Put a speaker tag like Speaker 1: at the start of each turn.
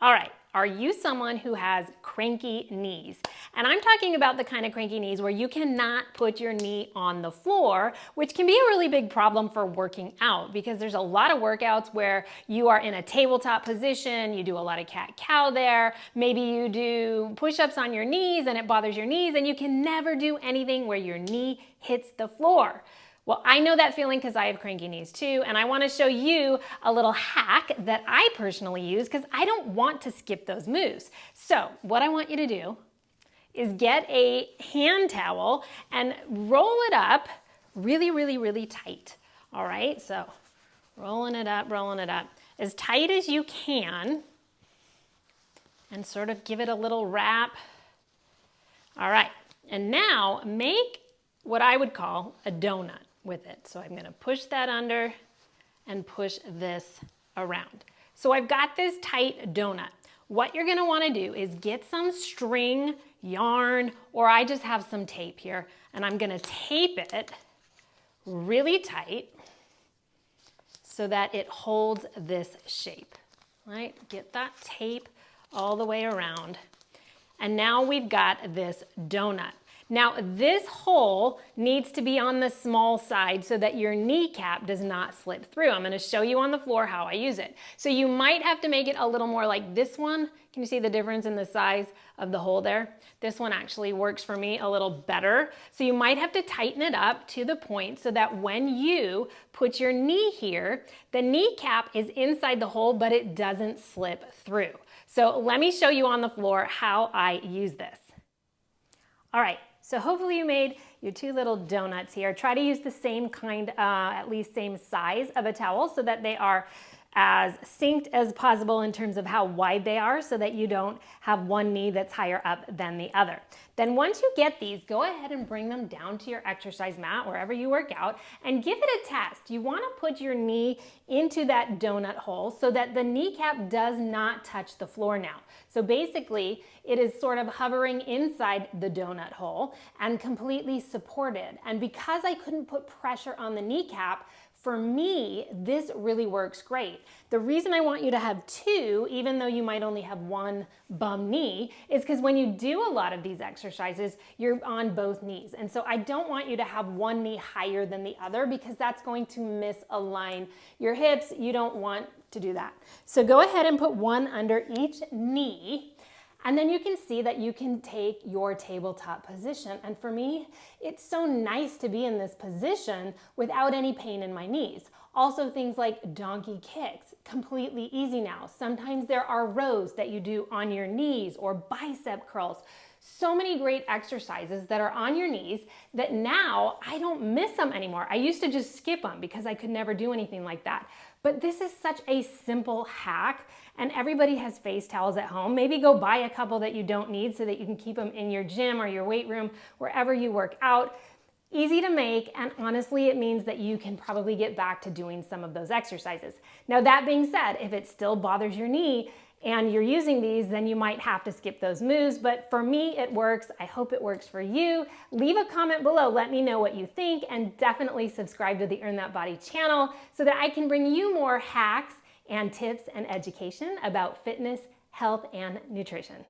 Speaker 1: All right, are you someone who has cranky knees? And I'm talking about the kind of cranky knees where you cannot put your knee on the floor, which can be a really big problem for working out because there's a lot of workouts where you are in a tabletop position, you do a lot of cat-cow there, maybe you do push-ups on your knees and it bothers your knees and you can never do anything where your knee hits the floor. Well, I know that feeling because I have cranky knees too, and I want to show you a little hack that I personally use because I don't want to skip those moves. So what I want you to do is get a hand towel and roll it up really, really, really tight. All right, so rolling it up as tight as you can and sort of give it a little wrap. All right, and now make what I would call a donut with it. So I'm going to push that under and push this around. So I've got this tight donut. What you're going to want to do is get some string, yarn, or I just have some tape here, and I'm going to tape it really tight so that it holds this shape. Right? Get that tape all the way around. And now we've got this donut. Now this hole needs to be on the small side so that your kneecap does not slip through. I'm going to show you on the floor how I use it. So you might have to make it a little more like this one. Can you see the difference in the size of the hole there? This one actually works for me a little better. So you might have to tighten it up to the point so that when you put your knee here, the kneecap is inside the hole, but it doesn't slip through. So let me show you on the floor how I use this. All right. So hopefully you made your two little donuts here. Try to use the same kind, at least same size of a towel so that they are as synced as possible in terms of how wide they are so that you don't have one knee that's higher up than the other. Then once you get these, go ahead and bring them down to your exercise mat, wherever you work out, and give it a test. You want to put your knee into that donut hole so that the kneecap does not touch the floor now. So basically, it is sort of hovering inside the donut hole and completely supported. And because I couldn't put pressure on the kneecap, for me, this really works great. The reason I want you to have two, even though you might only have one bum knee, is because when you do a lot of these exercises, you're on both knees. And so I don't want you to have one knee higher than the other because that's going to misalign your hips. You don't want to do that. So go ahead and put one under each knee. And then you can see that you can take your tabletop position. And for me, it's so nice to be in this position without any pain in my knees. Also things like donkey kicks, completely easy now. Sometimes there are rows that you do on your knees or bicep curls. So many great exercises that are on your knees that now I don't miss them anymore. I used to just skip them because I could never do anything like that. But this is such a simple hack and everybody has face towels at home. Maybe go buy a couple that you don't need so that you can keep them in your gym or your weight room, wherever you work out. Easy to make, and honestly, it means that you can probably get back to doing some of those exercises. Now, that being said, if it still bothers your knee and you're using these, then you might have to skip those moves, but for me, it works. I hope it works for you. Leave a comment below, let me know what you think, and definitely subscribe to the Earn That Body channel so that I can bring you more hacks and tips and education about fitness, health, and nutrition.